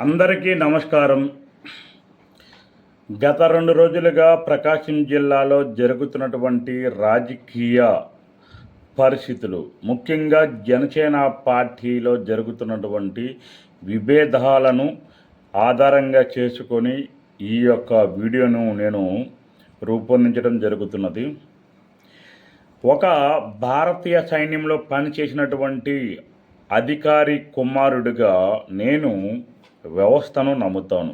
అందరికీ నమస్కారం. గత 2 రోజులుగా ప్రకాశం జిల్లాలో జరుగుతున్నటువంటి రాజకీయ పరిస్థితులు, ముఖ్యంగా జనసేన పార్టీలో జరుగుతున్నటువంటి విభేదాలను ఆధారంగా చేసుకొని ఈ యొక్క వీడియోను నేను రూపొందించడం జరుగుతున్నది. ఒక భారతీయ సైన్యంలో పనిచేసినటువంటి అధికారి కుమారుడిగా నేను వ్యవస్థను నమ్ముతాను.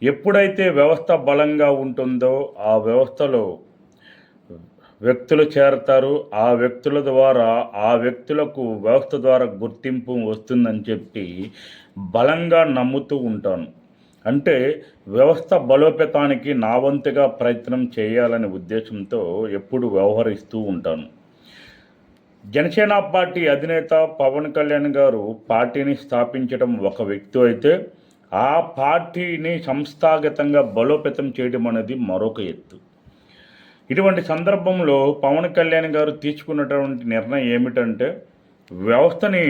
ఎప్పుడైతే వ్యవస్థ బలంగా ఉంటుందో ఆ వ్యవస్థలో వ్యక్తులు చేరతారు. ఆ వ్యక్తుల ద్వారా ఆ వ్యక్తులకు వ్యవస్థ ద్వారా గుర్తింపు వస్తుందని చెప్పి బలంగా నమ్ముతూ ఉంటాను. అంటే వ్యవస్థ బలోపేతానికి నా వంతుగా ప్రయత్నం చేయాలనే ఉద్దేశంతో ఎప్పుడు వ్యవహరిస్తూ ఉంటాను. జనసేన పార్టీ అధినేత పవన్ కళ్యాణ్ గారు పార్టీని స్థాపించడం ఒక వ్యక్తి అయితే, ఆ పార్టీని సంస్థాగతంగా బలోపేతం చేయడం అనేది మరొక ఎత్తు. ఇటువంటి సందర్భంలో పవన్ కళ్యాణ్ గారు తీసుకున్నటువంటి నిర్ణయం ఏమిటంటే, వ్యవస్థని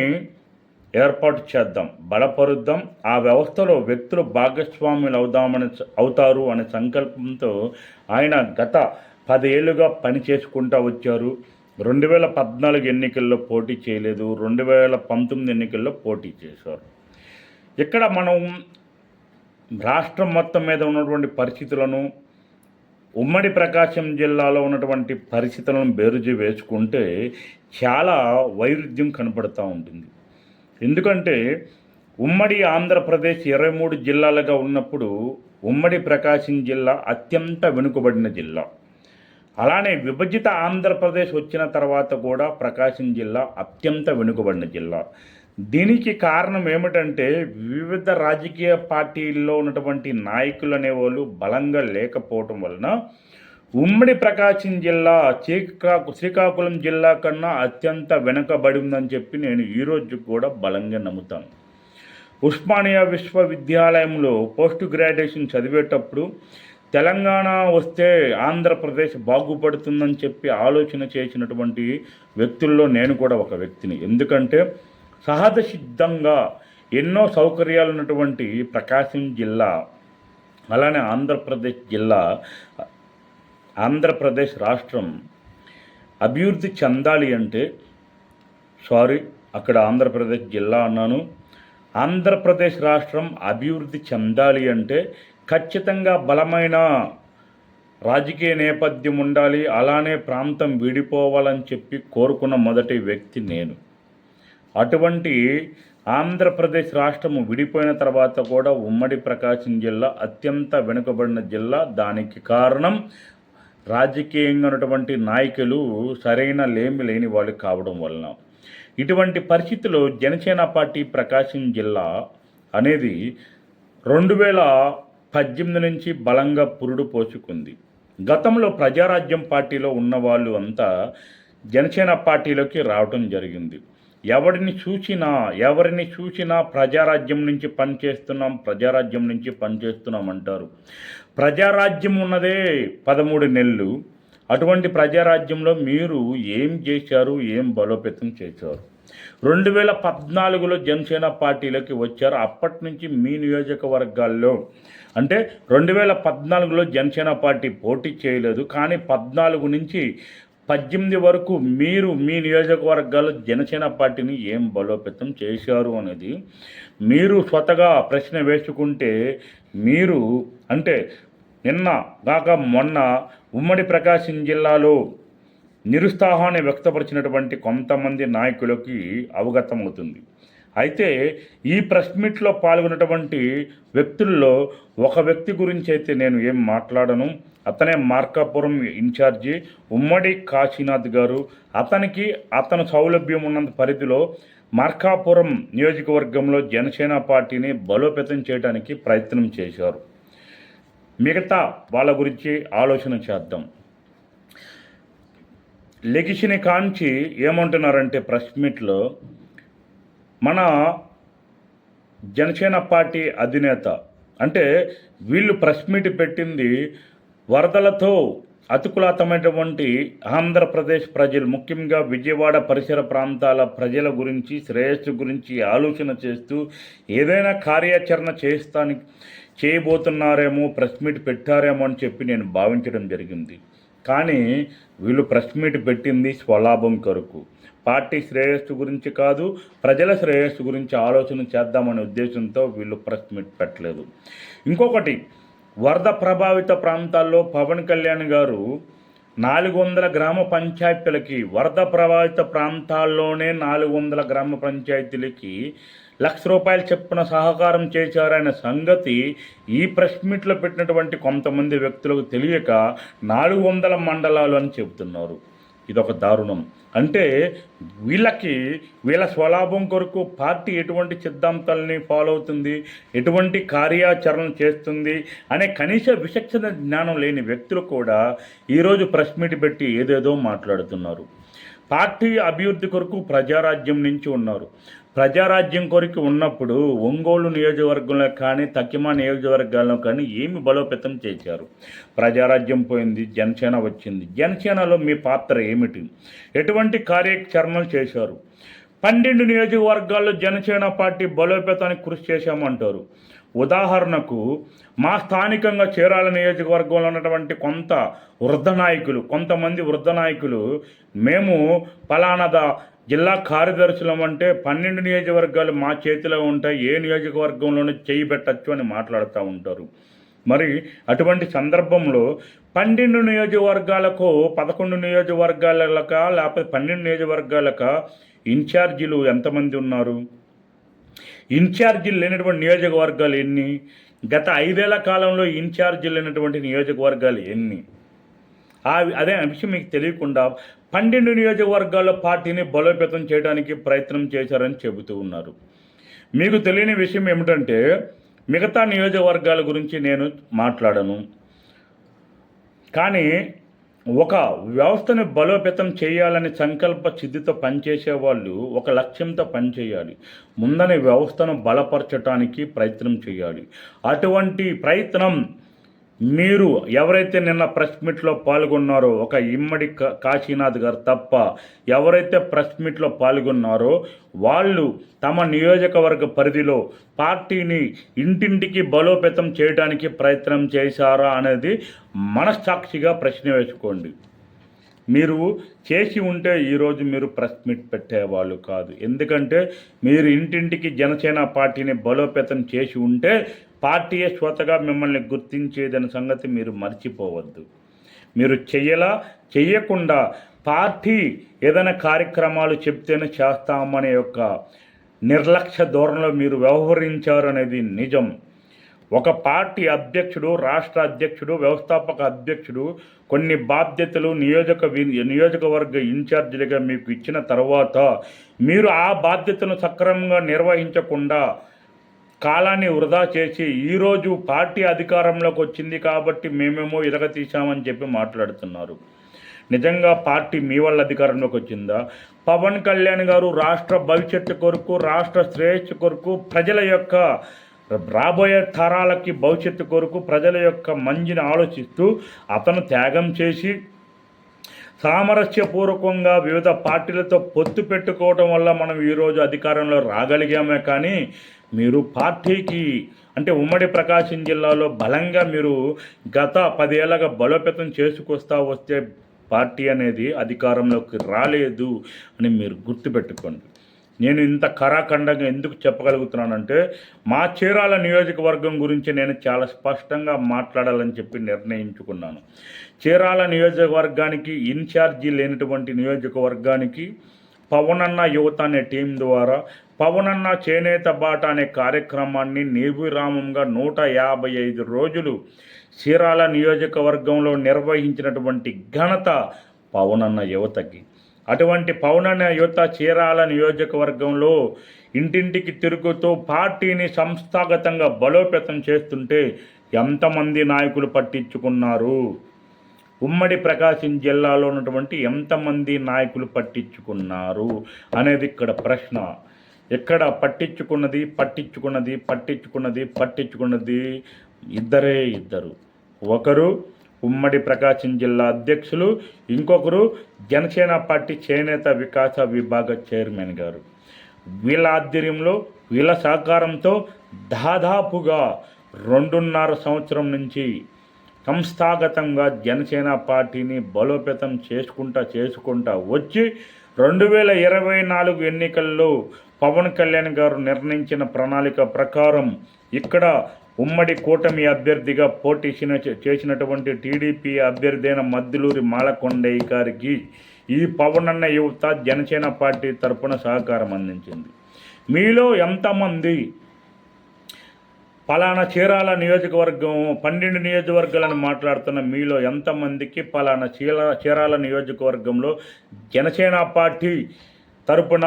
ఏర్పాటు చేద్దాం, బలపరుద్దాం, ఆ వ్యవస్థలో వ్యక్తులు భాగస్వాములు అవుతారు అనే సంకల్పంతో ఆయన గత 10 ఏళ్ళుగా పని చేసుకుంటూ వచ్చారు. 2014 ఎన్నికల్లో పోటీ చేయలేదు, 2019 ఎన్నికల్లో పోటీ చేశారు. ఇక్కడ మనం రాష్ట్రం మొత్తం మీద ఉన్నటువంటి పరిస్థితులను, ఉమ్మడి ప్రకాశం జిల్లాలో ఉన్నటువంటి పరిస్థితులను బేరుజు వేసుకుంటే చాలా వైరుధ్యం కనపడుతూ ఉంటుంది. ఎందుకంటే ఉమ్మడి ఆంధ్రప్రదేశ్ 23 జిల్లాలుగా ఉన్నప్పుడు ఉమ్మడి ప్రకాశం జిల్లా అత్యంత వెనుకబడిన జిల్లా. అలానే విభజిత ఆంధ్రప్రదేశ్ వచ్చిన తర్వాత కూడా ప్రకాశం జిల్లా అత్యంత వెనుకబడిన జిల్లా. దీనికి కారణం ఏమిటంటే, వివిధ రాజకీయ పార్టీల్లో ఉన్నటువంటి నాయకులు అనేవాళ్ళు బలంగా లేకపోవటం వలన ఉమ్మడి ప్రకాశం జిల్లా శ్రీకాకుళం జిల్లా కన్నా అత్యంత వెనుకబడి ఉందని చెప్పి నేను ఈరోజు కూడా బలంగా నమ్ముతాను. ఉస్మానియా విశ్వవిద్యాలయంలో పోస్ట్ గ్రాడ్యుయేషన్ చదివేటప్పుడు తెలంగాణ వస్తే ఆంధ్రప్రదేశ్ బాగుపడుతుందని చెప్పి ఆలోచన చేసినటువంటి వ్యక్తుల్లో నేను కూడా ఒక వ్యక్తిని. ఎందుకంటే సహజ సిద్ధంగా ఎన్నో సౌకర్యాలు ఉన్నటువంటి ప్రకాశం జిల్లా, అలానే ఆంధ్రప్రదేశ్ రాష్ట్రం అభివృద్ధి చెందాలి అంటే, అక్కడ ఆంధ్రప్రదేశ్ జిల్లా అన్నాను, ఆంధ్రప్రదేశ్ రాష్ట్రం అభివృద్ధి చెందాలి అంటే ఖచ్చితంగా బలమైన రాజకీయ నేపథ్యం ఉండాలి, అలానే ప్రాంతం విడిపోవాలని చెప్పి కోరుకున్న మొదటి వ్యక్తి నేను. అటువంటి ఆంధ్రప్రదేశ్ రాష్ట్రము విడిపోయిన తర్వాత కూడా ఉమ్మడి ప్రకాశం జిల్లా అత్యంత వెనుకబడిన జిల్లా. దానికి కారణం రాజకీయంగా ఉన్నటువంటి నాయకులు సరైన లేని వాళ్ళు కావడం వలన. ఇటువంటి పరిస్థితుల్లో జనసేన పార్టీ ప్రకాశం జిల్లా అనేది 2018 నుంచి బలంగా పురుడు పోసుకుంది. గతంలో ప్రజారాజ్యం పార్టీలో ఉన్న వాళ్ళు అంతా జనసేన పార్టీలోకి రావడం జరిగింది. ఎవరిని చూసినా ప్రజారాజ్యం నుంచి పనిచేస్తున్నాం అంటారు. ప్రజారాజ్యం ఉన్నదే 13 నెలలు. అటువంటి ప్రజారాజ్యంలో మీరు ఏం చేశారు, ఏం బలోపేతం చేశారు? 2014లో జనసేన పార్టీలోకి వచ్చారు. అప్పటి నుంచి మీ నియోజకవర్గాల్లో, అంటే 2014లో జనసేన పార్టీ పోటీ చేయలేదు, కానీ 14 నుంచి 18 వరకు మీరు మీ నియోజకవర్గాల్లో జనసేన పార్టీని ఏం బలోపేతం చేశారు అనేది మీరు స్వతగా ప్రశ్న వేసుకుంటే, మీరు అంటే మొన్న ఉమ్మడి ప్రకాశం జిల్లాలో నిరుత్సాహాన్ని వ్యక్తపరిచినటువంటి కొంతమంది నాయకులకి అవగతమవుతుంది. అయితే ఈ ప్రెస్ మీట్లో పాల్గొన్నటువంటి వ్యక్తుల్లో ఒక వ్యక్తి గురించి అయితే నేను ఏం మాట్లాడను. అతనే మార్కాపురం ఇన్ఛార్జి ఉమ్మడి కాశీనాథ్ గారు. అతను సౌలభ్యం ఉన్నంత పరిధిలో మార్కాపురం నియోజకవర్గంలో జనసేన పార్టీని బలోపేతం చేయడానికి ప్రయత్నం చేశారు. మిగతా వాళ్ళ గురించి ఆలోచన చేద్దాం. లెగిసిన కాంచి ఏమంటున్నారంటే ప్రెస్ మీట్లో, మన జనసేన పార్టీ అధినేత అంటే వీళ్ళు ప్రెస్ మీట్ పెట్టింది వరదలతో అతుకులతమైనటువంటి ఆంధ్రప్రదేశ్ ప్రజలు, ముఖ్యంగా విజయవాడ పరిసర ప్రాంతాల ప్రజల గురించి, శ్రేయస్సు గురించి ఆలోచన చేస్తూ ఏదైనా కార్యాచరణ చేయబోతున్నారేమో, ప్రెస్ మీట్ పెట్టారేమో అని చెప్పి నేను భావించడం జరిగింది. కానీ వీళ్ళు ప్రెస్ మీట్ పెట్టింది స్వలాభం కొరకు, పార్టీ శ్రేయస్సు గురించి కాదు, ప్రజల శ్రేయస్సు గురించి ఆలోచన చేద్దామనే ఉద్దేశంతో వీళ్ళు ప్రెస్ మీట్ పెట్టలేదు. ఇంకొకటి, వరద ప్రభావిత ప్రాంతాల్లో పవన్ కళ్యాణ్ గారు 400 గ్రామ పంచాయతీలకి, వరద ప్రభావిత ప్రాంతాల్లోనే 400 గ్రామ పంచాయతీలకి ₹1,00,000 చొప్పున సహకారం చేశారనే సంగతి ఈ ప్రెస్ మీట్లో పెట్టినటువంటి కొంతమంది వ్యక్తులకు తెలియక 400 మండలాలు అని చెబుతున్నారు. ఇదొక దారుణం. అంటే వీళ్ళ స్వలాభం కొరకు పార్టీ ఎటువంటి సిద్ధాంతాలని ఫాలో అవుతుంది, ఎటువంటి కార్యాచరణ చేస్తుంది అనే కనీస విచక్షణ జ్ఞానం లేని వ్యక్తులు కూడా ఈరోజు ప్రెస్ మీట్ పెట్టి ఏదేదో మాట్లాడుతున్నారు. పార్టీ అభివృద్ధి కొరకు ప్రజారాజ్యం నుంచి ఉన్నారు. ప్రజారాజ్యం కొరకు ఉన్నప్పుడు ఒంగోలు నియోజకవర్గంలో కానీ, తక్కిమా నియోజకవర్గాల్లో కానీ ఏమి బలోపేతం చేశారు? ప్రజారాజ్యం పోయింది, జనసేన వచ్చింది. జనసేనలో మీ పాత్ర ఏమిటి? ఎటువంటి కార్యాచరణలు చేశారు? 12 నియోజకవర్గాల్లో జనసేన పార్టీ బలోపేతానికి కృషి చేశామంటారు. ఉదాహరణకు మా స్థానికంగా చీరాల నియోజకవర్గంలో ఉన్నటువంటి కొంతమంది వృద్ధ నాయకులు మేము పలానా జిల్లా కార్యదర్శులం అంటే 12 నియోజకవర్గాలు మా చేతిలో ఉంటాయి, ఏ నియోజకవర్గంలోనే చేయి పెట్టచ్చు అని మాట్లాడుతూ ఉంటారు. మరి అటువంటి సందర్భంలో 12 నియోజకవర్గాలకు 11 నియోజకవర్గాలక లేకపోతే 12 నియోజకవర్గాలక ఇన్ఛార్జీలు ఎంతమంది ఉన్నారు? ఇన్ఛార్జీలు లేనటువంటి నియోజకవర్గాలు ఎన్ని? గత 5 ఏళ్ల కాలంలో ఇన్ఛార్జీలు లేనటువంటి నియోజకవర్గాలు ఎన్ని? అదే విషయం మీకు తెలియకుండా 12 నియోజకవర్గాల్లో పార్టీని బలోపేతం చేయడానికి ప్రయత్నం చేశారని చెబుతూ ఉన్నారు. మీకు తెలియని విషయం ఏమిటంటే, మిగతా నియోజకవర్గాల గురించి నేను మాట్లాడను, కానీ ఒక వ్యవస్థను బలోపేతం చేయాలని సంకల్ప సిద్ధితో పనిచేసే వాళ్ళు ఒక లక్ష్యంతో పనిచేయాలి. ముందని వ్యవస్థను బలపరచడానికి ప్రయత్నం చేయాలి. అటువంటి ప్రయత్నం మీరు ఎవరైతే నిన్న ప్రెస్ మీట్లో పాల్గొన్నారో, ఒక ఇమ్మడి కాశీనాథ్ గారు తప్ప ఎవరైతే ప్రెస్ మీట్లో పాల్గొన్నారో వాళ్ళు తమ నియోజకవర్గ పరిధిలో పార్టీని ఇంటింటికి బలోపేతం చేయడానికి ప్రయత్నం చేశారా అనేది మనస్సాక్షిగా ప్రశ్న వేసుకోండి. మీరు చేసి ఉంటే ఈరోజు మీరు ప్రెస్ మీట్ పెట్టేవాళ్ళు కాదు. ఎందుకంటే మీరు ఇంటింటికి జనసేన పార్టీని బలోపేతం చేసి ఉంటే పార్టీయే స్వతగా మిమ్మల్ని గుర్తించేదనే సంగతి మీరు మర్చిపోవద్దు. మీరు చెయ్యకుండా పార్టీ ఏదైనా కార్యక్రమాలు చెప్తేనే చేస్తామనే యొక్క నిర్లక్ష్య ధోరణిలో మీరు వ్యవహరించారు అనేది నిజం. ఒక పార్టీ అధ్యక్షుడు, రాష్ట్ర అధ్యక్షుడు, వ్యవస్థాపక అధ్యక్షుడు కొన్ని బాధ్యతలు నియోజకవర్గ ఇన్ఛార్జీలుగా మీకు ఇచ్చిన తర్వాత మీరు ఆ బాధ్యతను సక్రమంగా నిర్వహించకుండా కాలాన్ని వృధా చేసి ఈరోజు పార్టీ అధికారంలోకి వచ్చింది కాబట్టి మేమేమో ఇరగతీశామని చెప్పి మాట్లాడుతున్నారు. నిజంగా పార్టీ మీ వల్ల అధికారంలోకి వచ్చిందా? పవన్ కళ్యాణ్ గారు రాష్ట్ర భవిష్యత్తు కొరకు, రాష్ట్ర శ్రేయస్సు కొరకు, ప్రజల యొక్క రాబోయే తరాలకి భవిష్యత్తు కొరకు, ప్రజల యొక్క మంచిని ఆలోచిస్తూ అతను త్యాగం చేసి సామరస్యపూర్వకంగా వివిధ పార్టీలతో పొత్తు పెట్టుకోవడం వల్ల మనం ఈరోజు అధికారంలో రాగలిగామే. కానీ మీరు పార్టీకి అంటే ఉమ్మడి ప్రకాశం జిల్లాలో బలంగా మీరు గత 10 ఏళ్ళగా బలోపేతం వస్తే పార్టీ అనేది అధికారంలోకి రాలేదు అని మీరు గుర్తుపెట్టుకోండి. నేను ఇంత కరాఖండంగా ఎందుకు చెప్పగలుగుతున్నానంటే, మా చీరాల నియోజకవర్గం గురించి నేను చాలా స్పష్టంగా మాట్లాడాలని చెప్పి నిర్ణయించుకున్నాను. చీరాల నియోజకవర్గానికి ఇన్ఛార్జీ లేనటువంటి నియోజకవర్గానికి పవనన్న యువత అనే టీం ద్వారా పవనన్న చేనేత బాట అనే కార్యక్రమాన్ని నిర్విరామంగా 155 రోజులు చీరాల నియోజకవర్గంలో నిర్వహించినటువంటి ఘనత పవనన్న యువతకి. అటువంటి పవనన్న యువత చీరాల నియోజకవర్గంలో ఇంటింటికి తిరుగుతూ పార్టీని సంస్థాగతంగా బలోపేతం చేస్తుంటే ఎంతమంది నాయకులు పట్టించుకున్నారు? ఉమ్మడి ప్రకాశం జిల్లాలో ఉన్నటువంటి ఎంతమంది నాయకులు పట్టించుకున్నారు అనేది ఇక్కడ ప్రశ్న. ఎక్కడ పట్టించుకున్నది ఇద్దరు. ఒకరు ఉమ్మడి ప్రకాశం జిల్లా అధ్యక్షులు, ఇంకొకరు జనసేన పార్టీ చేనేత వికాస విభాగ చైర్మన్ గారు. వీళ్ళ ఆధ్వర్యంలో, వీళ్ళ సహకారంతో దాదాపుగా 2.5 సంవత్సరం నుంచి సంస్థాగతంగా జనసేన పార్టీని బలోపేతం చేసుకుంటా వచ్చి 2024 ఎన్నికల్లో పవన్ కళ్యాణ్ గారు నిర్ణయించిన ప్రణాళిక ప్రకారం ఇక్కడ ఉమ్మడి కూటమి అభ్యర్థిగా పోటీ చేసినటువంటి టీడీపీ అభ్యర్థి అయిన మద్దులూరి మాలకొండయ్య గారికి ఈ పవన్ అన్న యువత జనసేన పార్టీ తరపున సహకారం అందించింది. మీలో ఎంతమంది పలానా చీరాల నియోజకవర్గం 12 నియోజకవర్గాలను మాట్లాడుతున్న మీలో ఎంతమందికి పలానా చీరాల నియోజకవర్గంలో జనసేన పార్టీ తరపున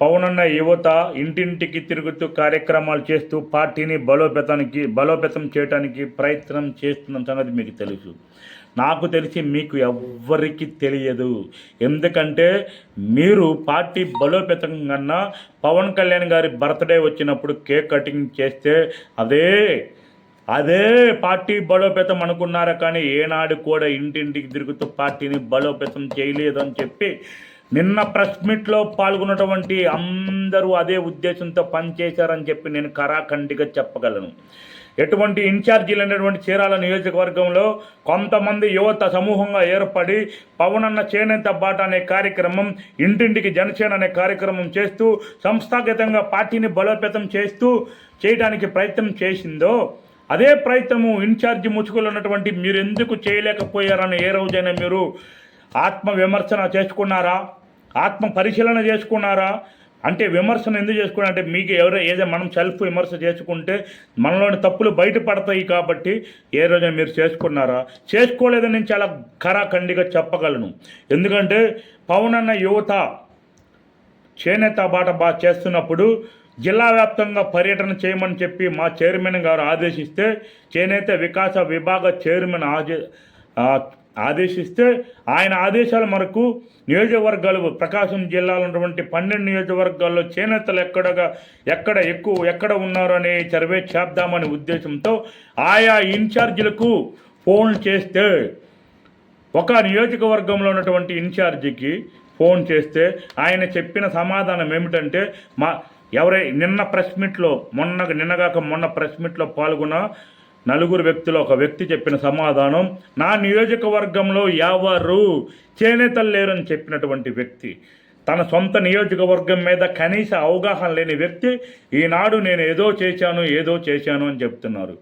పవన్ అన్న యువత ఇంటింటికి తిరుగుతూ కార్యక్రమాలు చేస్తూ పార్టీని బలోపేతం చేయడానికి ప్రయత్నం చేస్తున్న సంగతి మీకు తెలుసు. నాకు తెలిసి మీకు ఎవ్వరికి తెలియదు. ఎందుకంటే మీరు పార్టీ బలోపేతం కన్నా పవన్ కళ్యాణ్ గారి బర్త్డే వచ్చినప్పుడు కేక్ కటింగ్ చేస్తే అదే పార్టీ బలోపేతం అనుకున్నారా, కానీ ఏనాడు కూడా ఇంటింటికి తిరుగుతూ పార్టీని బలోపేతం చేయలేదు అని చెప్పి నిన్న ప్రెస్ మీట్లో పాల్గొన్నటువంటి అందరూ అదే ఉద్దేశంతో పనిచేశారని చెప్పి నేను కరాఖండిగా చెప్పగలను. ఎటువంటి ఇన్ఛార్జీలు అనేటువంటి చీరాల నియోజకవర్గంలో కొంతమంది యువత సమూహంగా ఏర్పడి పవన్ అన్న చేనేత బాట అనే కార్యక్రమం, ఇంటింటికి జనసేన అనే కార్యక్రమం చేస్తూ సంస్థాగతంగా పార్టీని బలోపేతం చేయడానికి ప్రయత్నం చేసిందో అదే ప్రయత్నము ఇన్ఛార్జి ముసుగులు ఉన్నటువంటి మీరు ఎందుకు చేయలేకపోయారని ఏ రోజైనా మీరు ఆత్మ విమర్శన చేసుకున్నారా? ఆత్మ పరిశీలన చేసుకున్నారా? అంటే విమర్శన ఎందుకు చేసుకున్నా అంటే మీకు ఏదో మనం సెల్ఫ్ విమర్శ చేసుకుంటే మనలోని తప్పులు బయటపడతాయి కాబట్టి ఏ రోజైనా మీరు చేసుకున్నారా? చేసుకోలేదని నేను చాలా ఖరాఖండిగా చెప్పగలను. ఎందుకంటే పవన్ అన్న యువత చేనేత బాట చేస్తున్నప్పుడు జిల్లా వ్యాప్తంగా పర్యటన చేయమని చెప్పి మా చైర్మన్ గారు ఆదేశిస్తే, చేనేత వికాస విభాగ చైర్మన్ ఆదేశిస్తే ఆయన ఆదేశాల మేరకు నియోజకవర్గాలు ప్రకాశం జిల్లాలో ఉన్నటువంటి 12 నియోజకవర్గాల్లో చేనేతలు ఎక్కడ ఉన్నారు అనే సర్వే చేద్దామనే ఉద్దేశంతో ఆయా ఇన్ఛార్జీలకు ఫోన్ చేస్తే, ఒక నియోజకవర్గంలో ఉన్నటువంటి ఇన్ఛార్జికి ఫోన్ చేస్తే ఆయన చెప్పిన సమాధానం ఏమిటంటే, నిన్నగాక మొన్న ప్రెస్ మీట్లో పాల్గొన్న 4 వ్యక్తులు ఒక వ్యక్తి చెప్పిన సమాధానం, నా నియోజకవర్గంలో ఎవరు చేనేతలు లేరని చెప్పినటువంటి వ్యక్తి, తన సొంత నియోజకవర్గం మీద కనీస అవగాహన లేని వ్యక్తి ఈనాడు నేను ఏదో చేశాను అని చెప్తున్నారు.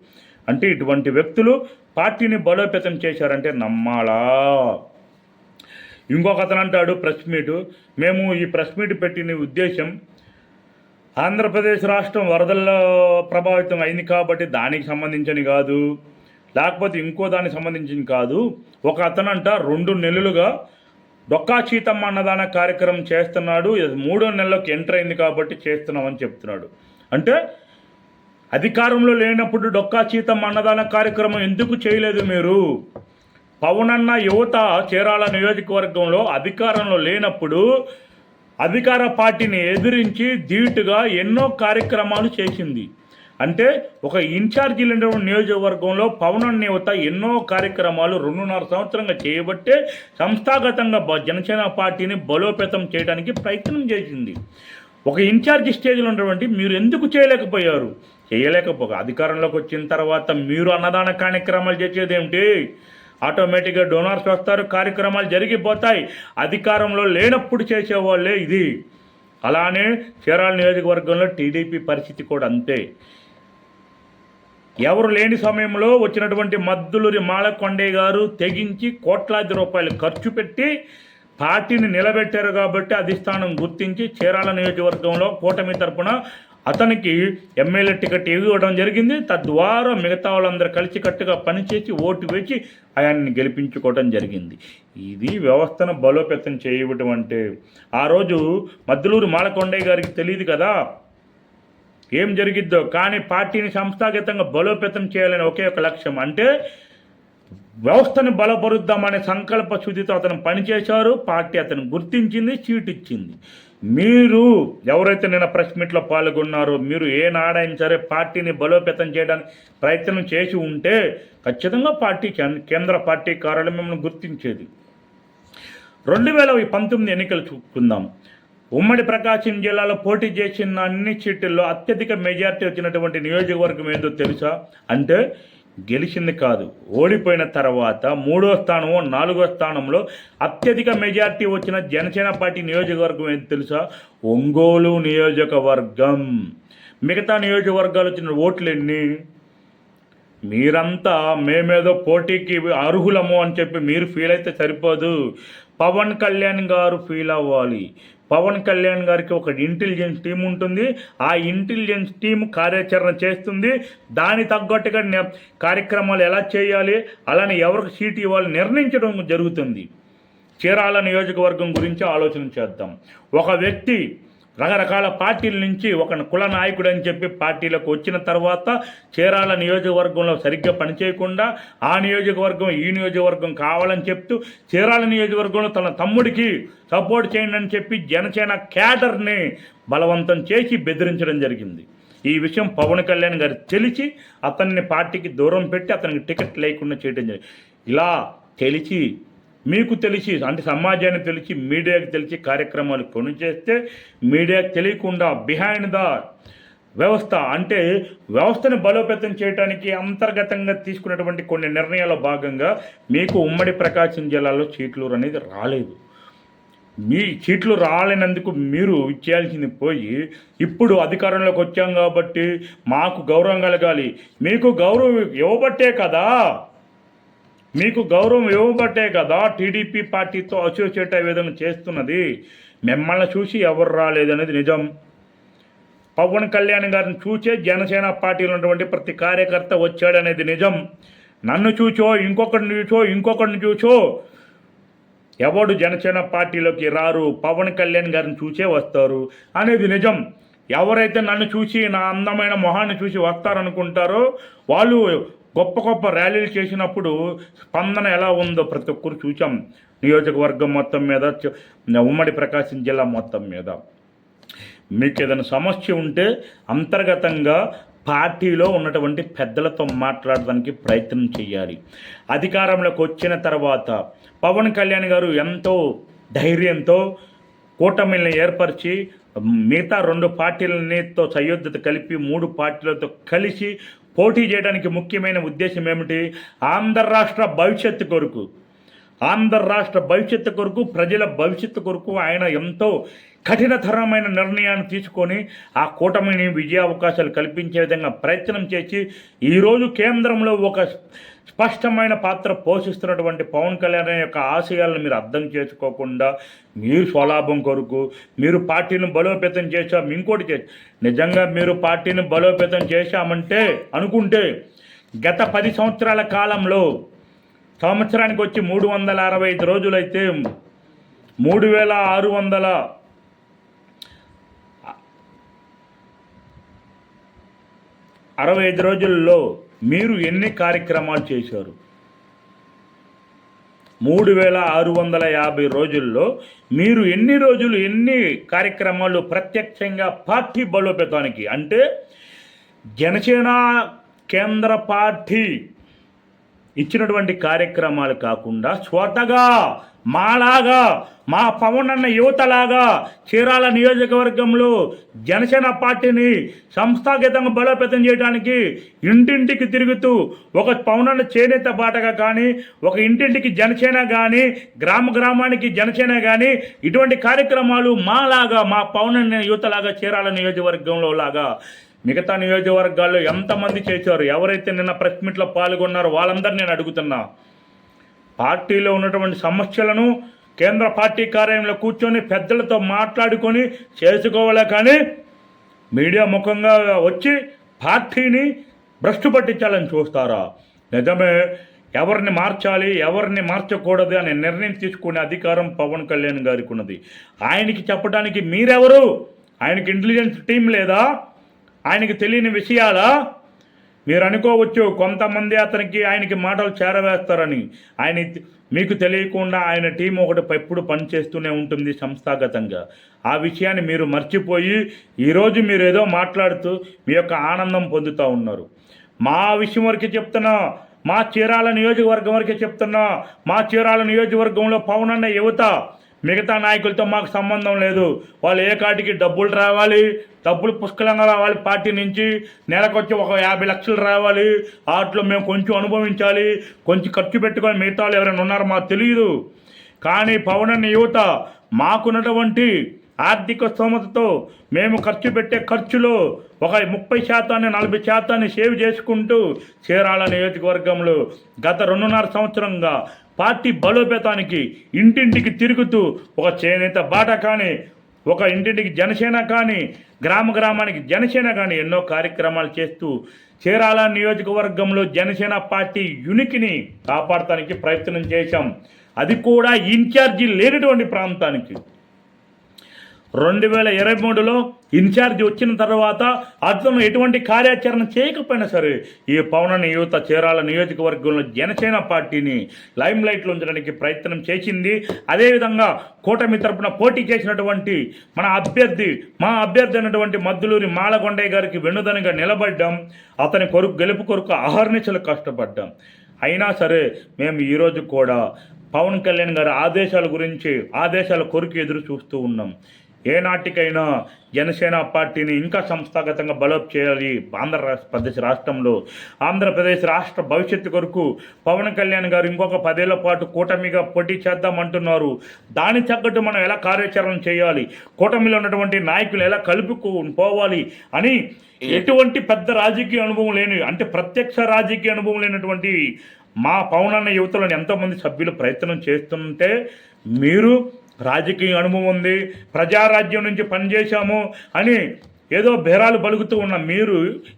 అంటే ఇటువంటి వ్యక్తులు పార్టీని బలోపేతం చేశారంటే నమ్మాలా? ఇంకొక అతను అంటాడు మేము ఈ ప్రెస్ మీట్ పెట్టిన ఉద్దేశం ఆంధ్రప్రదేశ్ రాష్ట్రం వరదల్లో ప్రభావితం అయింది కాబట్టి దానికి సంబంధించని కాదు, లేకపోతే ఇంకో దానికి సంబంధించింది కాదు. ఒక అతనంట 2 నెలలుగా డొక్కా చీతమ్మ అన్నదాన కార్యక్రమం చేస్తున్నాడు, 3వ నెలలోకి ఎంటర్ అయింది కాబట్టి చేస్తున్నామని చెప్తున్నాడు. అంటే అధికారంలో లేనప్పుడు డొక్కా చీతమ్మ అన్నదాన కార్యక్రమం ఎందుకు చేయలేదు మీరు? పవన్ అన్న యువత చీరాల నియోజకవర్గంలో అధికారంలో లేనప్పుడు అధికార పార్టీని ఎదిరించి ధీటుగా ఎన్నో కార్యక్రమాలు చేసింది. అంటే ఒక ఇన్ఛార్జీలు నియోజకవర్గంలో పవన్ అన్న యువత ఎన్నో కార్యక్రమాలు 2.5 సంవత్సరంగా చేయబట్టే సంస్థాగతంగా జనసేన పార్టీని బలోపేతం చేయడానికి ప్రయత్నం చేసింది. ఒక ఇన్ఛార్జి స్టేజ్లో ఉన్నటువంటి మీరు ఎందుకు చేయలేకపోయారు? అధికారంలోకి వచ్చిన తర్వాత మీరు అన్నదాన కార్యక్రమాలు చేసేదేమిటి? ఆటోమేటిక్గా డోనర్స్ వస్తారు, కార్యక్రమాలు జరిగిపోతాయి. అధికారంలో లేనప్పుడు చేసేవాళ్ళే ఇది. అలానే చీరాల నియోజకవర్గంలో టీడీపీ పరిస్థితి కూడా అంతే. ఎవరు లేని సమయంలో వచ్చినటువంటి మద్దులూరి మాలకొండయ్య గారు తెగించి కోట్లాది రూపాయలు ఖర్చు పెట్టి పార్టీని నిలబెట్టారు కాబట్టి అధిష్టానం గుర్తించి చీరాల నియోజకవర్గంలో కూటమి తరపున అతనికి ఎమ్మెల్యే టికెట్ ఇవ్వడం జరిగింది. తద్వారా మిగతా వాళ్ళందరూ కలిసికట్టుగా పనిచేసి ఓటు వేసి ఆయన్ని గెలిపించుకోవడం జరిగింది. ఇది వ్యవస్థను బలోపేతం చేయడం అంటే. ఆ రోజు మద్దులూరి మాలకొండయ్య గారికి తెలియదు కదా ఏం జరిగిద్దో, కానీ పార్టీని సంస్థాగతంగా బలోపేతం చేయాలని ఒకే ఒక లక్ష్యం. అంటే వ్యవస్థను బలపరుద్దామనే సంకల్ప శుద్ధితో అతను పనిచేశారు. పార్టీ అతను గుర్తించింది, సీట్ ఇచ్చింది. మీరు ఎవరైతే నిన్న ప్రెస్ మీట్లో పాల్గొన్నారో మీరు ఏనాడైనా సరే పార్టీని బలోపేతం చేయడానికి ప్రయత్నం చేసి ఉంటే ఖచ్చితంగా పార్టీ కేంద్ర పార్టీ కార్యాలయం మిమ్మల్ని గుర్తించేది. 2019 ఎన్నికలు చూసుకుందాం. ఉమ్మడి ప్రకాశం జిల్లాలో పోటీ చేసిన అన్ని సీట్లలో అత్యధిక మెజార్టీ వచ్చినటువంటి నియోజకవర్గం ఏందో తెలుసా? అంటే గెలిచింది కాదు, ఓడిపోయిన తర్వాత 3వ స్థానమో 4వ స్థానంలో అత్యధిక మెజార్టీ వచ్చిన జనసేన పార్టీ నియోజకవర్గం ఏంటి తెలుసా? ఒంగోలు నియోజకవర్గం. మిగతా నియోజకవర్గాలు వచ్చిన ఓట్లు ఎన్ని? మీరంతా మేమేదో పోటీకి అర్హులము అని చెప్పి మీరు ఫీల్ అయితే సరిపోదు. పవన్ కళ్యాణ్ గారు ఫీల్ అవ్వాలి. పవన్ కళ్యాణ్ గారికి ఒక ఇంటెలిజెన్స్ టీం ఉంటుంది. ఆ ఇంటెలిజెన్స్ టీం కార్యాచరణ చేస్తుంది. దాని తగ్గట్టుగా కార్యక్రమాలు ఎలా చేయాలి, అలానే ఎవరికి సీట్ ఇవ్వాలి నిర్ణయించడం జరుగుతుంది. చీరాల నియోజకవర్గం గురించి ఆలోచన చేద్దాం. ఒక వ్యక్తి రకరకాల పార్టీల నుంచి ఒక కుల నాయకుడు అని చెప్పి పార్టీలకు వచ్చిన తర్వాత చీరాల నియోజకవర్గంలో సరిగ్గా పనిచేయకుండా ఆ నియోజకవర్గం ఈ నియోజకవర్గం కావాలని చెప్తూ చీరాల నియోజకవర్గంలో తన తమ్ముడికి సపోర్ట్ చేయండి అని చెప్పి జనసేన క్యాడర్ని బలవంతం చేసి బెదిరించడం జరిగింది. ఈ విషయం పవన్ కళ్యాణ్ గారు తెలిసి అతన్ని పార్టీకి దూరం పెట్టి అతనికి టికెట్ లేకుండా చేయడం జరిగింది. ఇలా తెలిసి మీకు తెలిసి అంటే సమాజానికి తెలిసి మీడియాకి తెలిసి కార్యక్రమాలు కొని చేస్తే మీడియాకి తెలియకుండా బిహైండ్ ద వ్యవస్థ అంటే వ్యవస్థను బలోపేతం చేయడానికి అంతర్గతంగా తీసుకున్నటువంటి కొన్ని నిర్ణయాల భాగంగా మీకు ఉమ్మడి ప్రకాశం జిల్లాలో సీట్లు అనేది రాలేదు. మీ సీట్లు రాలేనందుకు మీరు ఇచ్చేయాల్సింది పోయి ఇప్పుడు అధికారంలోకి వచ్చాం కాబట్టి మాకు గౌరవం కలగాలి. మీకు గౌరవం ఇవ్వబట్టే కదా టీడీపీ పార్టీతో అసోసియేట్ అయ్యే విధంగా చేస్తున్నది. మిమ్మల్ని చూసి ఎవరు రాలేదనేది నిజం. పవన్ కళ్యాణ్ గారిని చూసే జనసేన పార్టీలో ఉన్నటువంటి ప్రతి కార్యకర్త వచ్చాడనేది నిజం. నన్ను చూచో ఇంకొకరిని చూచో ఎవడు జనసేన పార్టీలోకి రారు, పవన్ కళ్యాణ్ గారిని చూసే వస్తారు అనేది నిజం. ఎవరైతే నన్ను చూసి నా అందమైన మొహాన్ని చూసి వస్తారనుకుంటారో వాళ్ళు గొప్ప గొప్ప ర్యాలీలు చేసినప్పుడు స్పందన ఎలా ఉందో ప్రతి ఒక్కరు చూసాం. నియోజకవర్గం మొత్తం మీద, ఉమ్మడి ప్రకాశం జిల్లా మొత్తం మీద. మీకు ఏదైనా సమస్య ఉంటే అంతర్గతంగా పార్టీలో ఉన్నటువంటి పెద్దలతో మాట్లాడడానికి ప్రయత్నం చేయాలి. అధికారంలోకి వచ్చిన తర్వాత పవన్ కళ్యాణ్ గారు ఎంతో ధైర్యంతో కూటమిల్ని ఏర్పరిచి మిగతా 2 పార్టీలతో సయోధ్యత కలిపి 3 పార్టీలతో కలిసి పోటీ చేయడానికి ముఖ్యమైన ఉద్దేశం ఏమిటి? ఆంధ్ర రాష్ట్ర భవిష్యత్తు కొరకు ప్రజల భవిష్యత్తు కొరకు ఆయన ఎంతో కఠినతరమైన నిర్ణయాన్ని తీసుకొని ఆ కూటమిని విజయావకాశాలు కల్పించే విధంగా ప్రయత్నం చేసి ఈరోజు కేంద్రంలో ఒక స్పష్టమైన పాత్ర పోషిస్తున్నటువంటి పవన్ కళ్యాణ్ యొక్క ఆశయాలను మీరు అర్థం చేసుకోకుండా మీరు స్వలాభం కొరకు మీరు పార్టీని బలోపేతం చేశాం ఇంకోటి చేసి నిజంగా మీరు పార్టీని బలోపేతం చేశామంటే అనుకుంటే గత 10 సంవత్సరాల కాలంలో సంవత్సరానికి వచ్చి 365 రోజులైతే 3665 రోజుల్లో మీరు ఎన్ని కార్యక్రమాలు చేశారు? 3650 రోజుల్లో మీరు ఎన్ని కార్యక్రమాలు ప్రత్యక్షంగా పార్టీ బలోపేతానికి అంటే జనసేన కేంద్ర పార్టీ ఇచ్చినటువంటి కార్యక్రమాలు కాకుండా స్వతగా మాలాగా మా పవన్ అన్న యువతలాగా చీరాల నియోజకవర్గంలో జనసేన పార్టీని సంస్థాగతంగా బలోపేతం చేయడానికి ఇంటింటికి తిరుగుతూ ఒక పవన్ అన్న చేనేత బాటగా కానీ ఒక ఇంటింటికి జనసేన కానీ గ్రామానికి జనసేన కానీ ఇటువంటి కార్యక్రమాలు మాలాగా మా పవన్ అన్న యువతలాగా చీరాల నియోజకవర్గంలో లాగా మిగతా నియోజకవర్గాల్లో ఎంతమంది చేశారు? ఎవరైతే నిన్న ప్రెస్ మీట్లో పాల్గొన్నారో వాళ్ళందరూ నేను అడుగుతున్నా. పార్టీలో ఉన్నటువంటి సమస్యలను కేంద్ర పార్టీ కార్యాలయంలో కూర్చొని పెద్దలతో మాట్లాడుకొని చేసుకోవాలే కానీ మీడియా ముఖంగా వచ్చి పార్టీని భ్రష్టు పట్టించాలని చూస్తారా? నిజమే, ఎవరిని మార్చాలి ఎవరిని మార్చకూడదు అనే నిర్ణయం తీసుకునే అధికారం పవన్ కళ్యాణ్ గారికి ఉన్నది. ఆయనకి చెప్పడానికి మీరెవరు? ఆయనకి ఇంటెలిజెన్స్ టీం లేదా? ఆయనకి తెలియని విషయాలా? మీరు అనుకోవచ్చు కొంతమంది ఆయనకి మాటలు చేరవేస్తారని. ఆయన మీకు తెలియకుండా ఆయన టీం ఒకటి ఎప్పుడు పనిచేస్తూనే ఉంటుంది సంస్థాగతంగా. ఆ విషయాన్ని మీరు మర్చిపోయి ఈరోజు మీరు ఏదో మాట్లాడుతూ మీ యొక్క ఆనందం పొందుతూ ఉన్నారు. మా విషయం వరకే చెప్తున్నా, మా చీరాల నియోజకవర్గం వరకే చెప్తున్నా. మా చీరాల నియోజకవర్గంలో పవన్ అన్న యువత మిగతా నాయకులతో మాకు సంబంధం లేదు. వాళ్ళు ఏ కాటికి డబ్బులు రావాలి, డబ్బులు పుష్కలంగా రావాలి, పార్టీ నుంచి నెలకొచ్చి ఒక 50 లక్షలు రావాలి, వాటిలో మేము కొంచెం అనుభవించాలి, కొంచెం ఖర్చు పెట్టుకొని మిగతా వాళ్ళు ఎవరైనా ఉన్నారో మాకు తెలియదు. కానీ పవన్ అన్న యువత మాకున్నటువంటి ఆర్థిక స్తోమతతో మేము ఖర్చు పెట్టే ఖర్చులో ఒక 30% 40% సేవ్ చేసుకుంటూ చీరాల నియోజకవర్గంలో గత 2.5 సంవత్సరంగా పార్టీ బలోపేతానికి ఇంటింటికి తిరుగుతూ ఒక చేనేత బాట కానీ, ఒక ఇంటింటికి జనసేన కానీ, గ్రామానికి జనసేన కానీ ఎన్నో కార్యక్రమాలు చేస్తూ చీరాల నియోజకవర్గంలో జనసేన పార్టీ యునికిని కాపాడటానికి ప్రయత్నం చేశాం. అది కూడా ఇన్ఛార్జి లేనటువంటి ప్రాంతానికి. 2023లో ఇన్ఛార్జి వచ్చిన తర్వాత అతను ఎటువంటి కార్యాచరణ చేయకపోయినా సరే ఈ పవన్ యువత చీరాల నియోజకవర్గంలో జనసేన పార్టీని లైమ్ లైట్లో ఉంచడానికి ప్రయత్నం చేసింది. అదేవిధంగా కూటమి తరపున పోటీ చేసినటువంటి మా అభ్యర్థి అయినటువంటి మద్దులూరి మాలకొండయ్య గారికి వెన్నుదనగా నిలబడ్డాం. అతని గెలుపు కొరకు అహర్నిశలు కష్టపడ్డాం. అయినా సరే మేము ఈరోజు కూడా పవన్ కళ్యాణ్ గారి ఆదేశాల కొరకు ఎదురు చూస్తూ ఉన్నాం. ఏనాటికైనా జనసేన పార్టీని ఇంకా సంస్థాగతంగా బలోపేతం చేయాలి. ఆంధ్రప్రదేశ్ రాష్ట్ర భవిష్యత్తు కొరకు పవన్ కళ్యాణ్ గారు ఇంకొక 10 ఏళ్ల పాటు కూటమిగా పోటీ చేద్దామంటున్నారు. దాని తగ్గట్టు మనం ఎలా కార్యాచరణ చేయాలి, కూటమిలో ఉన్నటువంటి నాయకులు ఎలా కలుపుకొని పోవాలి అని ఎటువంటి పెద్ద రాజకీయ అనుభవం లేని, అంటే ప్రత్యక్ష రాజకీయ అనుభవం లేనటువంటి మా పవన్ అన్న యువతలను ఎంతోమంది సభ్యులు ప్రయత్నం చేస్తుంటే, మీరు రాజకీయ అనుభవం ఉంది, ప్రజారాజ్యం నుంచి పనిచేశాము అని ఏదో బేరాలు పలుకుతూ ఉన్న మీరు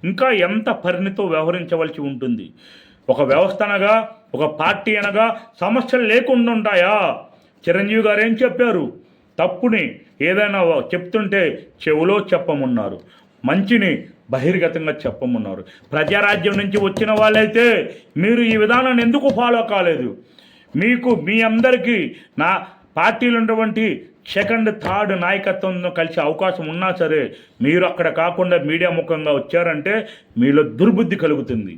ఇంకా ఎంత పరిణితో వ్యవహరించవలసి ఉంటుంది. ఒక వ్యవస్థ అనగా, ఒక పార్టీ అనగా సమస్యలు లేకుండా ఉంటాయా? చిరంజీవి గారు ఏం చెప్పారు? తప్పుని ఏదైనా చెప్తుంటే చెవులో చెప్పమన్నారు, మంచిని బహిర్గతంగా చెప్పమన్నారు. ప్రజారాజ్యం నుంచి వచ్చిన వాళ్ళైతే మీరు ఈ విధానాన్ని ఎందుకు ఫాలో కాలేదు? మీ అందరికీ నా పార్టీలు ఉన్నటువంటి సెకండ్ థర్డ్ నాయకత్వంతో కలిసి అవకాశం ఉన్నా సరే మీరు అక్కడ కాకుండా మీడియా ముఖంగా వచ్చారంటే మీలో దుర్బుద్ధి కలుగుతుంది.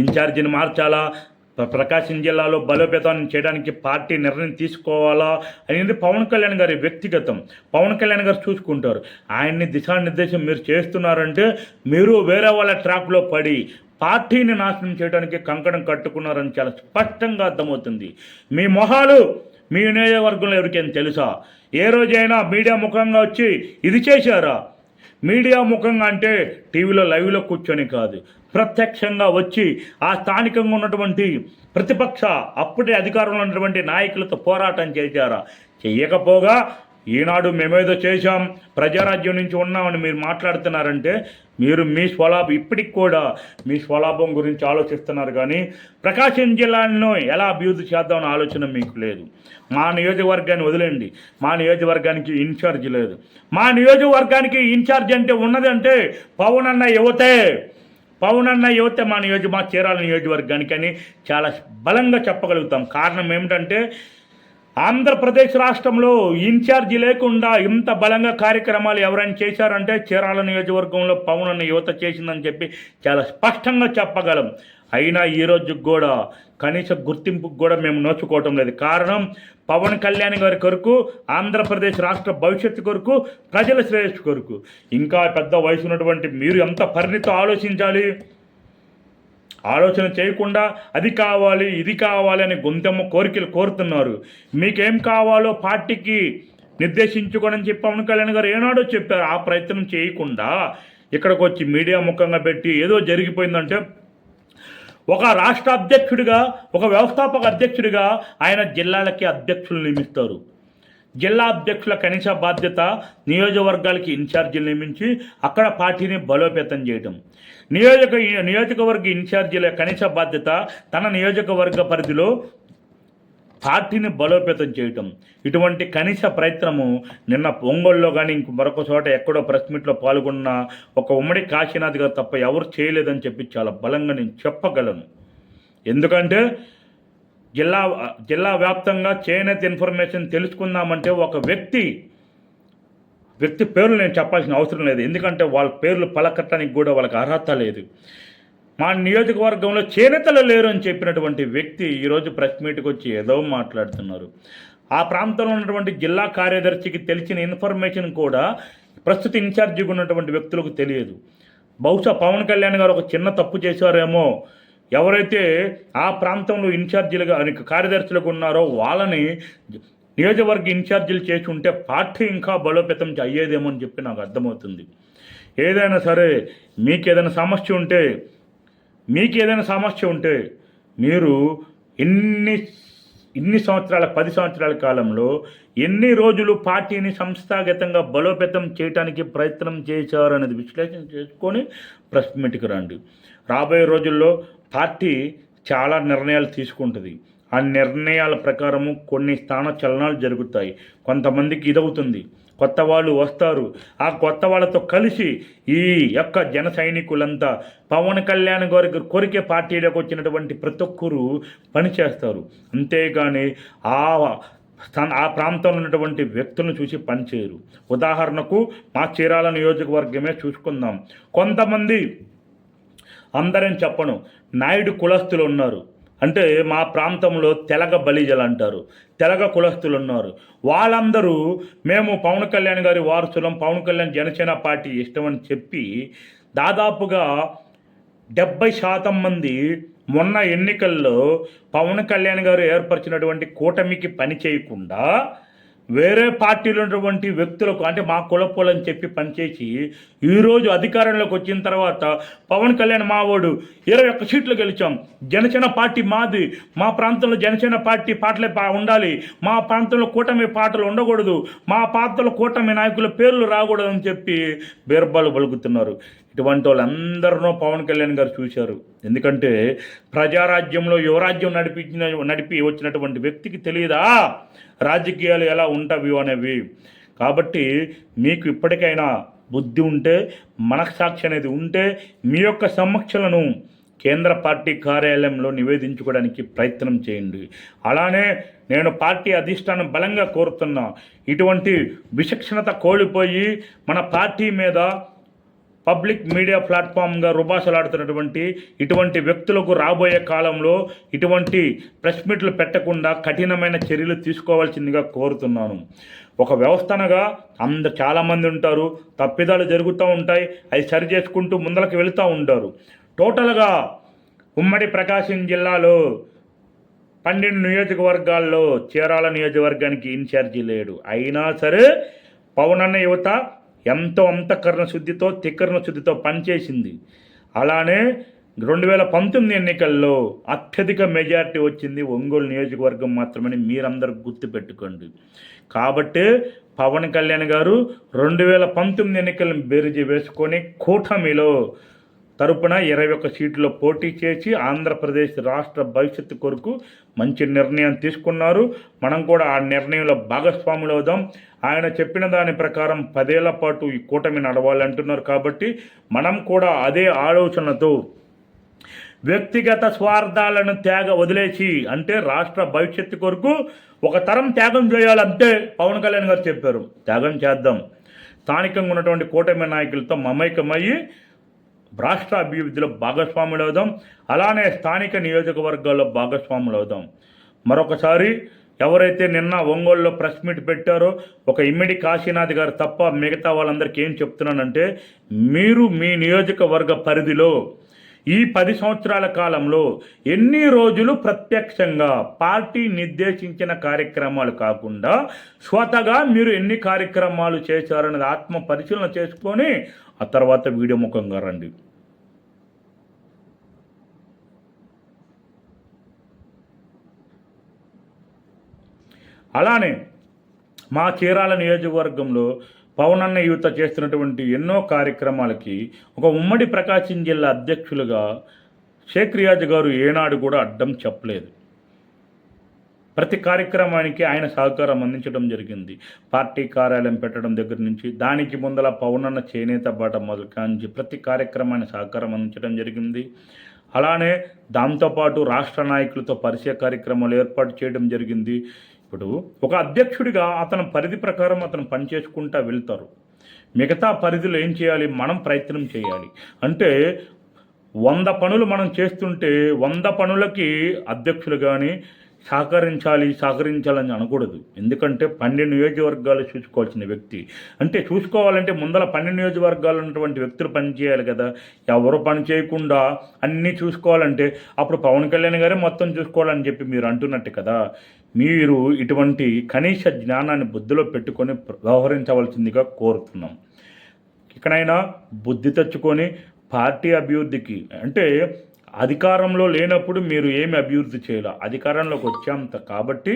ఇన్ఛార్జిని మార్చాలా, ప్రకాశం జిల్లాలో బలోపేతాన్ని చేయడానికి పార్టీ నిర్ణయం తీసుకోవాలా అనేది పవన్ కళ్యాణ్ గారి వ్యక్తిగతం. పవన్ కళ్యాణ్ గారు చూసుకుంటారు. ఆయన్ని దిశానిర్దేశం మీరు చేస్తున్నారంటే మీరు వేరే వాళ్ళ ట్రాప్లో పడి పార్టీని నాశనం చేయడానికి కంకణం కట్టుకున్నారని చాలా స్పష్టంగా అర్థమవుతుంది. మీ మొహాలు మీ నియోజకవర్గంలో ఎవరికైనా తెలుసా? ఏ రోజైనా మీడియా ముఖంగా వచ్చి ఇది చేశారా? మీడియా ముఖంగా అంటే టీవీలో లైవ్లో కూర్చొని కాదు, ప్రత్యక్షంగా వచ్చి ఆ స్థానికంగా ఉన్నటువంటి ప్రతిపక్ష అప్పుడే అధికారంలో ఉన్నటువంటి నాయకులతో పోరాటం చేశారా? చెయ్యకపోగా ఈనాడు మేమేదో చేశాం, ప్రజారాజ్యం నుంచి ఉన్నామని మీరు మాట్లాడుతున్నారంటే మీరు మీ ఇప్పటికి కూడా మీ స్వలాభం గురించి ఆలోచిస్తున్నారు. కానీ ప్రకాశం జిల్లాను ఎలా అభివృద్ధి చేద్దామని ఆలోచన మీకు లేదు. మా నియోజకవర్గాన్ని వదిలేండి, మా నియోజకవర్గానికి ఇన్ఛార్జ్ లేదు. మా నియోజకవర్గానికి ఇన్ఛార్జ్ అంటే ఉన్నదంటే పవన్ అన్న యువతే మా చీరాల నియోజకవర్గానికి అని చాలా బలంగా చెప్పగలుగుతాం. కారణం ఏమిటంటే ఆంధ్రప్రదేశ్ రాష్ట్రంలో ఇన్ఛార్జి లేకుండా ఇంత బలంగా కార్యక్రమాలు ఎవరైనా చేశారంటే చీరాల నియోజకవర్గంలో పవన్ అన్న యువత చేసిందని చెప్పి చాలా స్పష్టంగా చెప్పగలం. అయినా ఈరోజు కూడా కనీస గుర్తింపుకు కూడా మేము నోచుకోవటం లేదు. కారణం పవన్ కళ్యాణ్ గారి కొరకు, ఆంధ్రప్రదేశ్ రాష్ట్ర భవిష్యత్తు కొరకు, ప్రజల శ్రేయస్సు కొరకు. ఇంకా పెద్ద వయసు ఉన్నటువంటి మీరు ఎంత పరిణితో ఆలోచించాలి. ఆలోచన చేయకుండా అది కావాలి ఇది కావాలి అని గొంతెమ్మ కోరికలు కోరుతున్నారు. మీకేం కావాలో పార్టీకి నిర్దేశించుకోనని చెప్పి పవన్ కళ్యాణ్ గారు ఏనాడో చెప్పారు. ఆ ప్రయత్నం చేయకుండా ఇక్కడికి వచ్చి మీడియా ముఖంగా పెట్టి ఏదో జరిగిపోయిందంటే, ఒక రాష్ట్ర అధ్యక్షుడిగా, ఒక వ్యవస్థాపక అధ్యక్షుడిగా ఆయన జిల్లాలకి అధ్యక్షులు నియమిస్తారు. జిల్లా అధ్యక్షుల కనీస బాధ్యత నియోజకవర్గాలకి ఇన్ఛార్జీలు నియమించి అక్కడ పార్టీని బలోపేతం చేయడం. నియోజకవర్గ ఇన్ఛార్జీల కనీస బాధ్యత తన నియోజకవర్గ పరిధిలో పార్టీని బలోపేతం చేయటం, ఇటువంటి కనీస ప్రయత్నము నిన్న ఒంగోలులో కానీ మరొక చోట ఎక్కడో ప్రెస్ మీట్లో పాల్గొన్న ఒక ఉమ్మడి కాశీనాథ్ గారు తప్ప ఎవరు చేయలేదని చెప్పి చాలా బలంగా నేను చెప్పగలను. ఎందుకంటే జిల్లా వ్యాప్తంగా చేనేత ఇన్ఫర్మేషన్ తెలుసుకుందామంటే ఒక వ్యక్తి పేర్లు నేను చెప్పాల్సిన అవసరం లేదు. ఎందుకంటే వాళ్ళ పేర్లు పలకట్టడానికి కూడా వాళ్ళకి అర్హత లేదు. మా నియోజకవర్గంలో చేనేతలు లేరు అని చెప్పినటువంటి వ్యక్తి ఈరోజు ప్రెస్ మీట్కి వచ్చి ఏదో మాట్లాడుతున్నారు. ఆ ప్రాంతంలో ఉన్నటువంటి జిల్లా కార్యదర్శికి తెలిసిన ఇన్ఫర్మేషన్ కూడా ప్రస్తుత ఇన్ఛార్జిగా ఉన్నటువంటి వ్యక్తులకు తెలియదు. బహుశా పవన్ కళ్యాణ్ గారు ఒక చిన్న తప్పు చేశారేమో. ఎవరైతే ఆ ప్రాంతంలో ఇన్ఛార్జీలుగా కార్యదర్శులుగా ఉన్నారో వాళ్ళని నియోజకవర్గ ఇన్ఛార్జీలు చేసి ఉంటే పార్టీ ఇంకా బలోపేతం అయ్యేదేమో అని చెప్పి నాకు అర్థమవుతుంది. ఏదైనా సరే మీకు ఏదైనా సమస్య ఉంటే మీరు ఇన్ని సంవత్సరాల 10 సంవత్సరాల కాలంలో ఎన్ని రోజులు పార్టీని సంస్థాగతంగా బలోపేతం చేయడానికి ప్రయత్నం చేశారు అనేది విశ్లేషణ చేసుకొని ప్రెస్ మీట్కి రండి. రాబోయే రోజుల్లో పార్టీ చాలా నిర్ణయాలు తీసుకుంటుంది. ఆ నిర్ణయాల ప్రకారము కొన్ని స్థాన చలనాలు జరుగుతాయి. కొంతమందికి ఇదవుతుంది, కొత్త వాళ్ళు వస్తారు. ఆ కొత్త వాళ్ళతో కలిసి ఈ యొక్క జన సైనికులంతా పవన్ కళ్యాణ్ గారికి కోరికే పార్టీలోకి వచ్చినటువంటి ప్రతి ఒక్కరు పనిచేస్తారు. అంతేగాని ఆ ప్రాంతంలో ఉన్నటువంటి వ్యక్తులను చూసి పనిచేయరు. ఉదాహరణకు మా చీరాల నియోజకవర్గమే చూసుకుందాం. కొంతమంది, అందరని చెప్పను, నాయుడు కులస్తులు ఉన్నారు. అంటే మా ప్రాంతంలో తెలగ బలిజలు అంటారు, తెలగ కులస్తులు ఉన్నారు. వాళ్ళందరూ మేము పవన్ కళ్యాణ్ గారి వారసులం, పవన్ కళ్యాణ్ జనసేన పార్టీ ఇష్టమని చెప్పి దాదాపుగా 70% మంది మొన్న ఎన్నికల్లో పవన్ కళ్యాణ్ గారు ఏర్పరిచినటువంటి కూటమికి పని చేయకుండా వేరే పార్టీలో ఉన్నటువంటి వ్యక్తులకు, అంటే మా కులపోలని చెప్పి పనిచేసి ఈరోజు అధికారంలోకి వచ్చిన తర్వాత పవన్ కళ్యాణ్ మావోడు 21 సీట్లు గెలిచాం, జనసేన పార్టీ మాది, మా ప్రాంతంలో జనసేన పార్టీ పాటలే ఉండాలి, మా ప్రాంతంలో కూటమి పాటలు ఉండకూడదు, మా ప్రాంతంలో కూటమి నాయకుల పేర్లు రాకూడదు అని చెప్పి బీర్బాలు పలుకుతున్నారు. ఇటువంటి వాళ్ళందరూ పవన్ కళ్యాణ్ గారు చూశారు. ఎందుకంటే ప్రజారాజ్యంలో యువరాజ్యం నడిపి వచ్చినటువంటి వ్యక్తికి తెలియదా రాజకీయాలు ఎలా ఉంటావి అనేవి. కాబట్టి మీకు ఇప్పటికైనా బుద్ధి ఉంటే, మనస్సాక్షి అనేది ఉంటే మీ యొక్క సమస్యలను కేంద్ర పార్టీ కార్యాలయంలో నివేదించుకోవడానికి ప్రయత్నం చేయండి. అలానే నేను పార్టీ అధిష్టానం బలంగా కోరుతున్నా, ఇటువంటి విచక్షణత కోల్పోయి మన పార్టీ మీద పబ్లిక్ మీడియా ప్లాట్ఫామ్గా రుబాసలాడుతున్నటువంటి ఇటువంటి వ్యక్తులకు రాబోయే కాలంలో ఇటువంటి ప్రెస్ మీట్లు పెట్టకుండా కఠినమైన చర్యలు తీసుకోవాల్సిందిగా కోరుతున్నాను. ఒక వ్యవస్థనగా చాలామంది ఉంటారు, తప్పిదాలు జరుగుతూ ఉంటాయి, అవి సరి చేసుకుంటూ ముందరకు వెళుతూ ఉంటారు. టోటల్గా ఉమ్మడి ప్రకాశం జిల్లాలో 12 నియోజకవర్గాల్లో చీరాల నియోజకవర్గానికి ఇన్ఛార్జి లేడు. అయినా సరే పవనన్న యువత ఎంతో అంతఃకరణ శుద్ధితో, తిక్కరణ శుద్ధితో పనిచేసింది. అలానే 2019 ఎన్నికల్లో అత్యధిక మెజారిటీ వచ్చింది ఒంగోలు నియోజకవర్గం మాత్రమని మీరందరూ గుర్తుపెట్టుకోండి. కాబట్టి పవన్ కళ్యాణ్ గారు 2019 ఎన్నికలను బేరీజు వేసుకొని కూటమిలో తరపున 21 సీట్లో పోటీ చేసి ఆంధ్రప్రదేశ్ రాష్ట్ర భవిష్యత్తు కొరకు మంచి నిర్ణయం తీసుకున్నారు. మనం కూడా ఆ నిర్ణయంలో భాగస్వాములు అవుదాం. ఆయన చెప్పిన దాని ప్రకారం 10 ఏళ్ల పాటు ఈ కూటమి నడవాలంటున్నారు. కాబట్టి మనం కూడా అదే ఆలోచనతో వ్యక్తిగత స్వార్థాలను వదిలేసి, అంటే రాష్ట్ర భవిష్యత్తు కొరకు ఒక తరం త్యాగం చేయాలంటే పవన్ కళ్యాణ్ గారు చెప్పారు, త్యాగం చేద్దాం. స్థానికంగా ఉన్నటువంటి కూటమి నాయకులతో మమైకమయ్యి రాష్ట్ర అభివృద్ధిలో భాగస్వాములు అవుదాం. అలానే స్థానిక నియోజకవర్గాల్లో భాగస్వాములు అవుదాం. మరొకసారి ఎవరైతే నిన్న ఒంగోలులో ప్రెస్ మీట్ పెట్టారో ఒక ఇమ్మడి కాశీనాథ్ గారు తప్ప మిగతా వాళ్ళందరికీ ఏం చెప్తున్నానంటే, మీరు మీ నియోజకవర్గ పరిధిలో ఈ 10 సంవత్సరాల కాలంలో ఎన్ని రోజులు ప్రత్యక్షంగా పార్టీ నిర్దేశించిన కార్యక్రమాలు కాకుండా స్వతగా మీరు ఎన్ని కార్యక్రమాలు చేశారనేది ఆత్మ పరిశీలన చేసుకొని ఆ తర్వాత వీడియో ముఖంగా రండి. అలానే మా చీరాల నియోజకవర్గంలో పవనన్న యువత చేస్తున్నటువంటి ఎన్నో కార్యక్రమాలకి ఒక ఉమ్మడి ప్రకాశం జిల్లా అధ్యక్షులుగా షేక్ రియాజ్ గారు ఏనాడు కూడా అడ్డం చెప్పలేదు. ప్రతి కార్యక్రమానికి ఆయన సహకారం అందించడం జరిగింది. పార్టీ కార్యాలయం పెట్టడం దగ్గర నుంచి, దానికి ముందల పవనన్న చేనేత బాట మొదలు కాంచి ప్రతి కార్యక్రమాన్ని సహకారం అందించడం జరిగింది. అలానే దాంతోపాటు రాష్ట్ర నాయకులతో పరిచయ కార్యక్రమాలు ఏర్పాటు చేయడం జరిగింది. ఇప్పుడు ఒక అధ్యక్షుడిగా అతని పరిధి ప్రకారం అతను పనిచేసుకుంటూ వెళ్తారు. మిగతా పరిధిలో ఏం చేయాలి, మనం ప్రయత్నం చేయాలి. అంటే 100 పనులు మనం చేస్తుంటే 100 పనులకి అధ్యక్షులు కానీ సహకరించాలని అనకూడదు. ఎందుకంటే 12 నియోజకవర్గాలు చూసుకోవాల్సిన వ్యక్తి, అంటే చూసుకోవాలంటే ముందర 12 నియోజకవర్గాలు ఉన్నటువంటి వ్యక్తులు పనిచేయాలి కదా. ఎవరు పని చేయకుండా అన్నీ చూసుకోవాలంటే అప్పుడు పవన్ కళ్యాణ్ గారే మొత్తం చూసుకోవాలని చెప్పి మీరు అంటున్నట్టు కదా. మీరు ఇటువంటి కనీస జ్ఞానాన్ని బుద్ధిలో పెట్టుకొని వ్యవహరించవలసిందిగా కోరుతున్నాం. ఇకనైనా బుద్ధి తెచ్చుకొని పార్టీ అభివృద్ధికి, అంటే అధికారంలో లేనప్పుడు మీరు ఏమి అభివృద్ధి చేయాలి, అధికారంలోకి వచ్చాంత కాబట్టి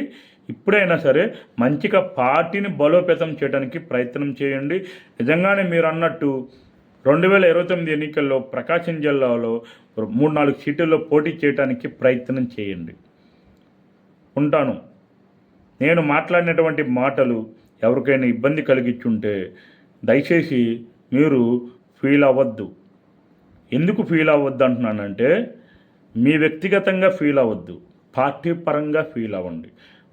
ఇప్పుడైనా సరే మంచిగా పార్టీని బలోపేతం చేయడానికి ప్రయత్నం చేయండి. నిజంగానే మీరు అన్నట్టు 2029 ఎన్నికల్లో ప్రకాశం జిల్లాలో 3-4 సీట్లలో పోటీ చేయడానికి ప్రయత్నం చేయండి. ఉంటాను. నేను మాట్లాడినటువంటి మాటలు ఎవరికైనా ఇబ్బంది కలిగించుంటే దయచేసి మీరు ఫీల్ అవ్వద్దు. ఎందుకు ఫీల్ అవ్వద్దు అంటున్నానంటే, మీ వ్యక్తిగతంగా ఫీల్ అవ్వద్దు, పార్టీ పరంగా ఫీల్ అవ్వండి.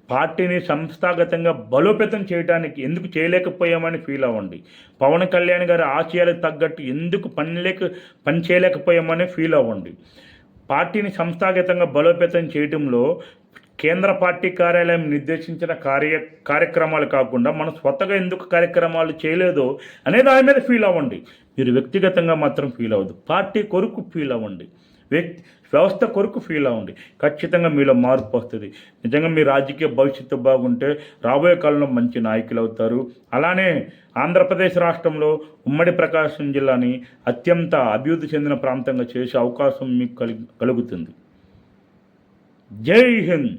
పార్టీని సంస్థాగతంగా బలోపేతం చేయడానికి ఎందుకు చేయలేకపోయామని ఫీల్ అవ్వండి. పవన్ కళ్యాణ్ గారి ఆశయాలకు తగ్గట్టు ఎందుకు పని చేయలేకపోయామని ఫీల్ అవ్వండి. పార్టీని సంస్థాగతంగా బలోపేతం చేయడంలో కేంద్ర పార్టీ కార్యాలయం నిర్దేశించిన కార్యక్రమాలు కాకుండా మనం స్వతగా ఎందుకు కార్యక్రమాలు చేయలేదో అనే దాని మీద ఫీల్ అవ్వండి. మీరు వ్యక్తిగతంగా మాత్రం ఫీల్ అవ్వద్దు. పార్టీ కొరకు ఫీల్ అవ్వండి, వ్యవస్థ కొరకు ఫీల్ అవ్వండి. ఖచ్చితంగా మీలో మార్పు వస్తుంది. నిజంగా మీ రాజకీయ భవిష్యత్తు బాగుంటే రాబోయే కాలంలో మంచి నాయకులు అవుతారు. అలానే ఆంధ్రప్రదేశ్ రాష్ట్రంలో ఉమ్మడి ప్రకాశం జిల్లాని అత్యంత అభివృద్ధి చెందిన ప్రాంతంగా చేసే అవకాశం మీకు కలుగుతుంది. జై హింద్.